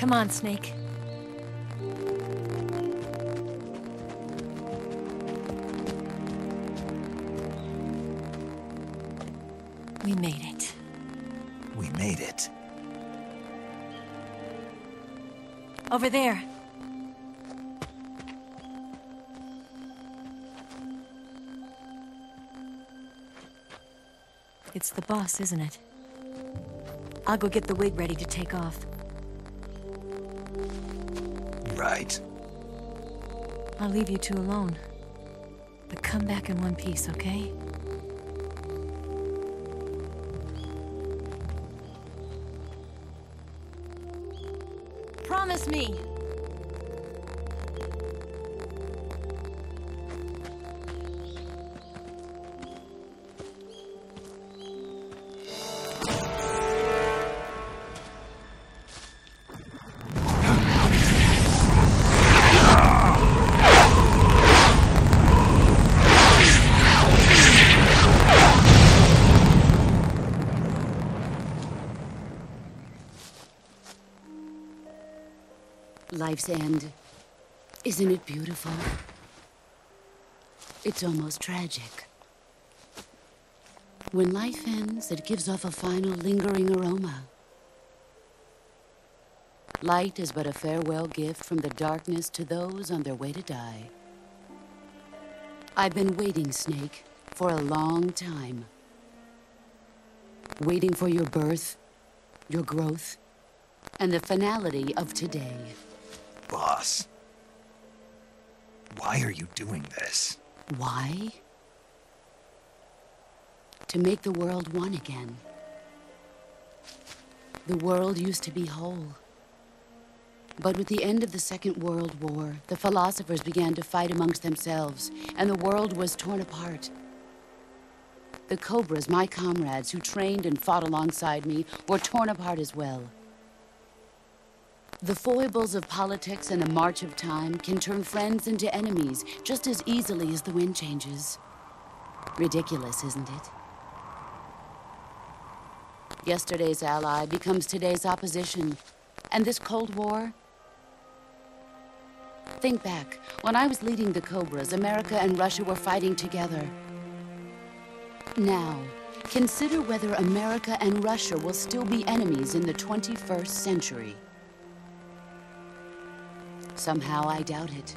Come on, Snake. We made it. We made it. Over there. It's the boss, isn't it? I'll go get the wig ready to take off. Right. I'll leave you two alone. But come back in one piece, okay? Promise me! Life's end. Isn't it beautiful? It's almost tragic. When life ends, it gives off a final lingering aroma. Light is but a farewell gift from the darkness to those on their way to die. I've been waiting, Snake, for a long time. Waiting for your birth, your growth, and the finality of today. Boss. Why are you doing this? Why? To make the world one again. The world used to be whole. But with the end of the Second World War, the philosophers began to fight amongst themselves, and the world was torn apart. The Cobras, my comrades who trained and fought alongside me, were torn apart as well. The foibles of politics and the march of time can turn friends into enemies just as easily as the wind changes. Ridiculous, isn't it? Yesterday's ally becomes today's opposition. And this Cold War? Think back. When I was leading the Cobras, America and Russia were fighting together. Now, consider whether America and Russia will still be enemies in the 21st century. Somehow I doubt it.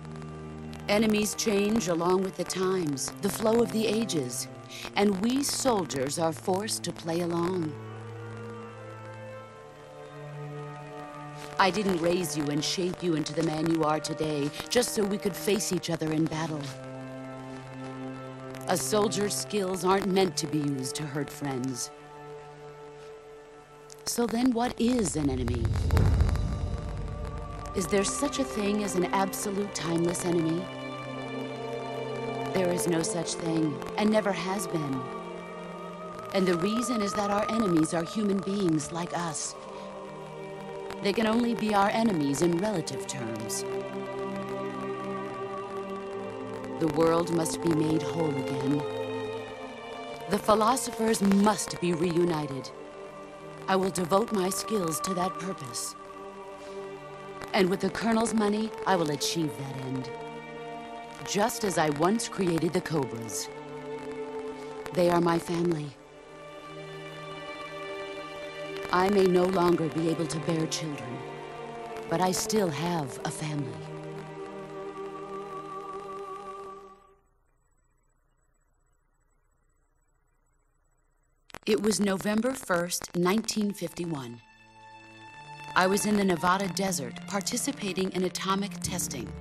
Enemies change along with the times, the flow of the ages, and we soldiers are forced to play along. I didn't raise you and shape you into the man you are today just so we could face each other in battle. A soldier's skills aren't meant to be used to hurt friends. So then what is an enemy? Is there such a thing as an absolute timeless enemy? There is no such thing, and never has been. And the reason is that our enemies are human beings like us. They can only be our enemies in relative terms. The world must be made whole again. The philosophers must be reunited. I will devote my skills to that purpose. And with the Colonel's money, I will achieve that end. Just as I once created the Cobras. They are my family. I may no longer be able to bear children, but I still have a family. It was November 1st, 1951. I was in the Nevada desert participating in atomic testing.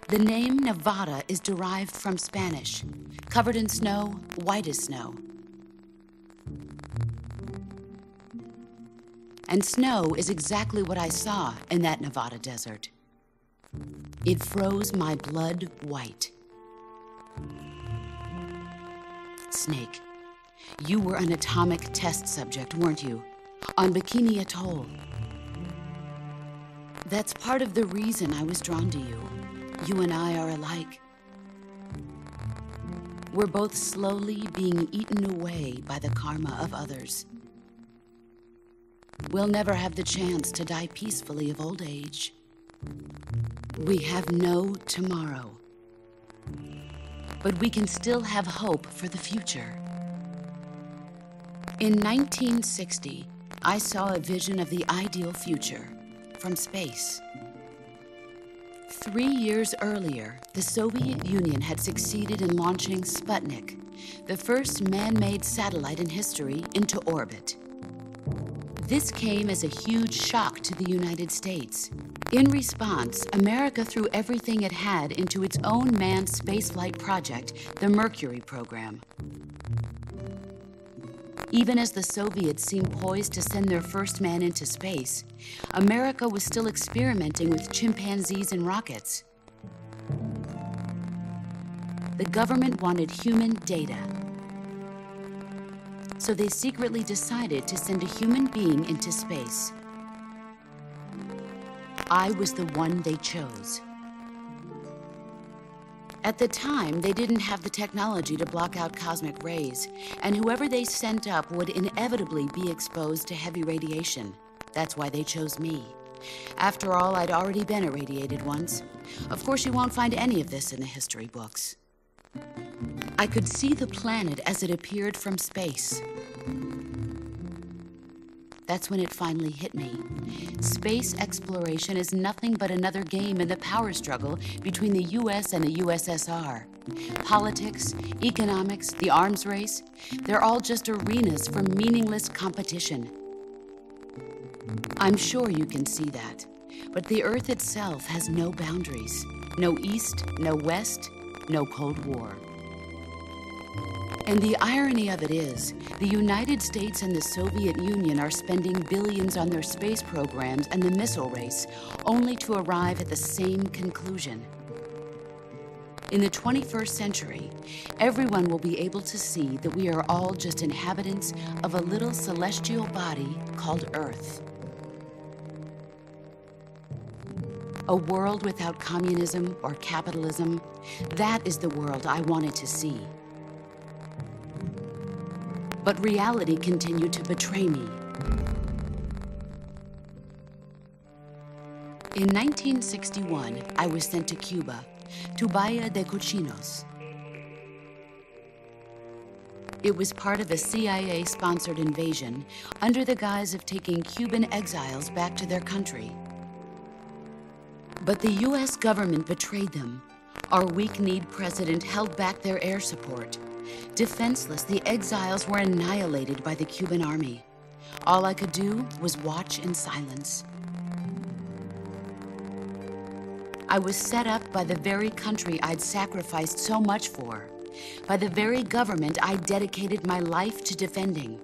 The name Nevada is derived from Spanish, covered in snow, white as snow. And snow is exactly what I saw in that Nevada desert. It froze my blood white. Snake, you were an atomic test subject, weren't you? On Bikini Atoll. That's part of the reason I was drawn to you. You and I are alike. We're both slowly being eaten away by the karma of others. we'll never have the chance to die peacefully of old age. We have no tomorrow. But we can still have hope for the future. In 1960, I saw a vision of the ideal future from space. 3 years earlier, the Soviet Union had succeeded in launching Sputnik, the first man-made satellite in history, into orbit. This came as a huge shock to the United States. In response, America threw everything it had into its own manned spaceflight project, the Mercury program. Even as the Soviets seemed poised to send their first man into space, America was still experimenting with chimpanzees and rockets. The government wanted human data, so they secretly decided to send a human being into space. I was the one they chose. At the time, they didn't have the technology to block out cosmic rays, and whoever they sent up would inevitably be exposed to heavy radiation. That's why they chose me. After all, I'd already been irradiated once. Of course, you won't find any of this in the history books. I could see the planet as it appeared from space. That's when it finally hit me. Space exploration is nothing but another game in the power struggle between the US and the USSR. Politics, economics, the arms race, they're all just arenas for meaningless competition. I'm sure you can see that, but the Earth itself has no boundaries. No East, no West, no Cold War. And the irony of it is, the United States and the Soviet Union are spending billions on their space programs and the missile race, only to arrive at the same conclusion. In the 21st century, everyone will be able to see that we are all just inhabitants of a little celestial body called Earth. A world without communism or capitalism, that is the world I wanted to see. But reality continued to betray me. In 1961, I was sent to Cuba, to Bahia de Cochinos. It was part of a CIA-sponsored invasion under the guise of taking Cuban exiles back to their country. But the US government betrayed them. Our weak-kneed president held back their air support. Defenseless, the exiles were annihilated by the Cuban army. All I could do was watch in silence. I was set up by the very country I'd sacrificed so much for, by the very government I dedicated my life to defending.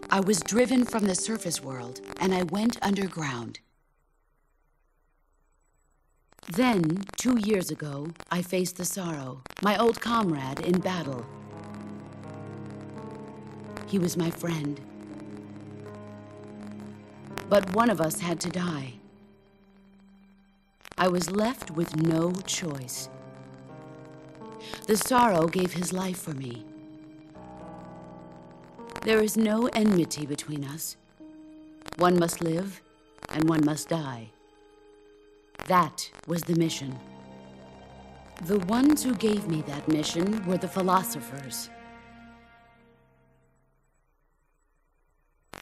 I was driven from the surface world, and I went underground. Then, 2 years ago, I faced the Sorrow, my old comrade in battle. He was my friend. But one of us had to die. I was left with no choice. The Sorrow gave his life for me. There is no enmity between us. One must live, and one must die. That was the mission. The ones who gave me that mission were the philosophers.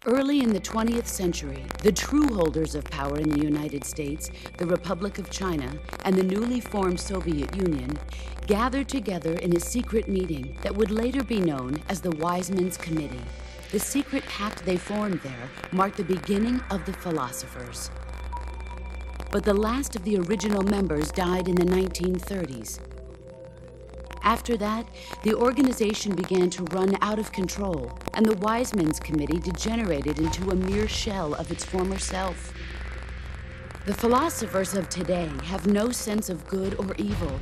Early in the 20th century, the true holders of power in the United States, the Republic of China, and the newly formed Soviet Union gathered together in a secret meeting that would later be known as the Wise Men's Committee. The secret pact they formed there marked the beginning of the philosophers. But the last of the original members died in the 1930s. After that, the organization began to run out of control, and the Wise Men's Committee degenerated into a mere shell of its former self. The philosophers of today have no sense of good or evil.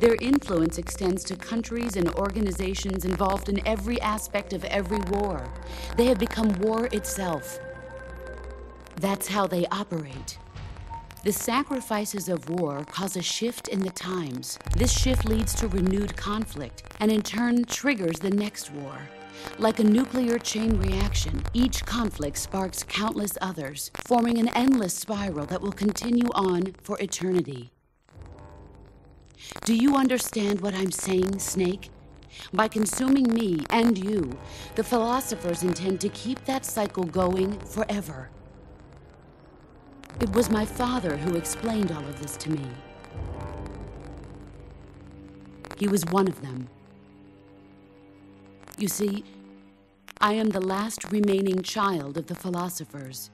Their influence extends to countries and organizations involved in every aspect of every war. They have become war itself. That's how they operate. The sacrifices of war cause a shift in the times. This shift leads to renewed conflict, and in turn triggers the next war. Like a nuclear chain reaction, each conflict sparks countless others, forming an endless spiral that will continue on for eternity. Do you understand what I'm saying, Snake? By consuming me and you, the philosophers intend to keep that cycle going forever. It was my father who explained all of this to me. He was one of them. You see, I am the last remaining child of the philosophers.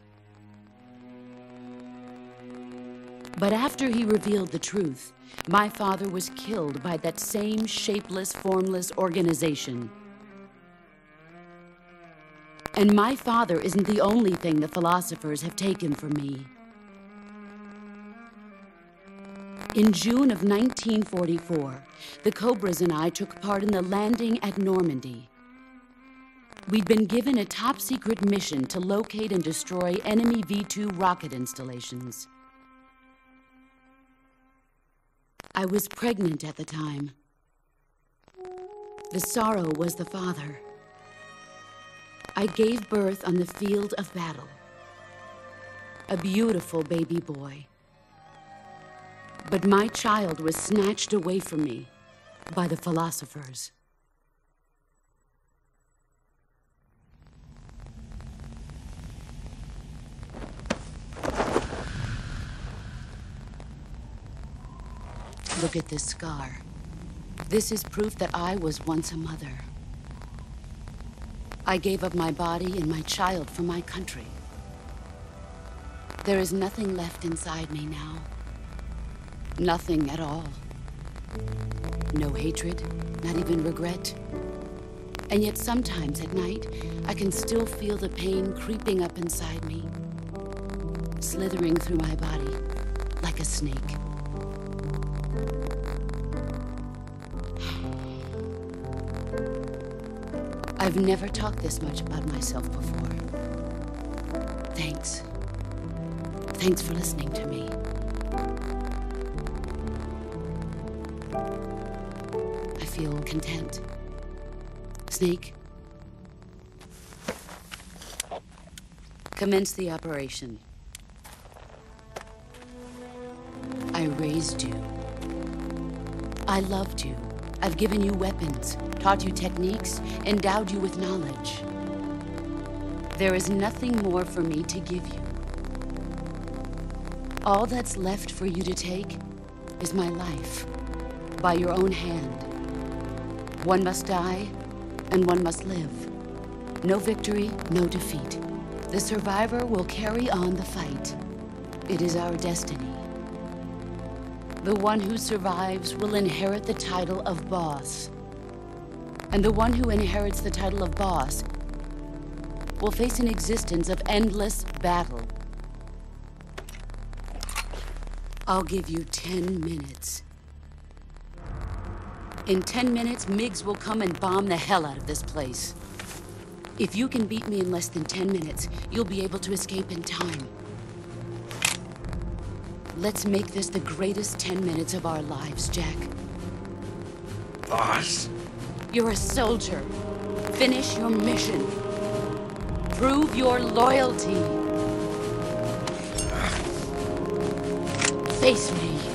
But after he revealed the truth, my father was killed by that same shapeless, formless organization. And my father isn't the only thing the philosophers have taken from me. In June of 1944, the Cobras and I took part in the landing at Normandy. We'd been given a top-secret mission to locate and destroy enemy V-2 rocket installations. I was pregnant at the time. The sorrow was the father. I gave birth on the field of battle. A beautiful baby boy. But my child was snatched away from me by the philosophers. Look at this scar. This is proof that I was once a mother. I gave up my body and my child for my country. There is nothing left inside me now. Nothing at all. No hatred, not even regret. And yet sometimes at night, I can still feel the pain creeping up inside me, slithering through my body like a snake. I've never talked this much about myself before. Thanks. Thanks for listening to me. I feel content. Snake, commence the operation. I raised you. I loved you. I've given you weapons, taught you techniques, endowed you with knowledge. There is nothing more for me to give you. All that's left for you to take is my life, by your own hand. One must die, and one must live. No victory, no defeat. The survivor will carry on the fight. It is our destiny. The one who survives will inherit the title of boss. And the one who inherits the title of boss will face an existence of endless battle. I'll give you 10 minutes. In 10 minutes, MiGs will come and bomb the hell out of this place. If you can beat me in less than 10 minutes, you'll be able to escape in time. Let's make this the greatest 10 minutes of our lives, Jack. Boss. You're a soldier. Finish your mission. Prove your loyalty. Face me.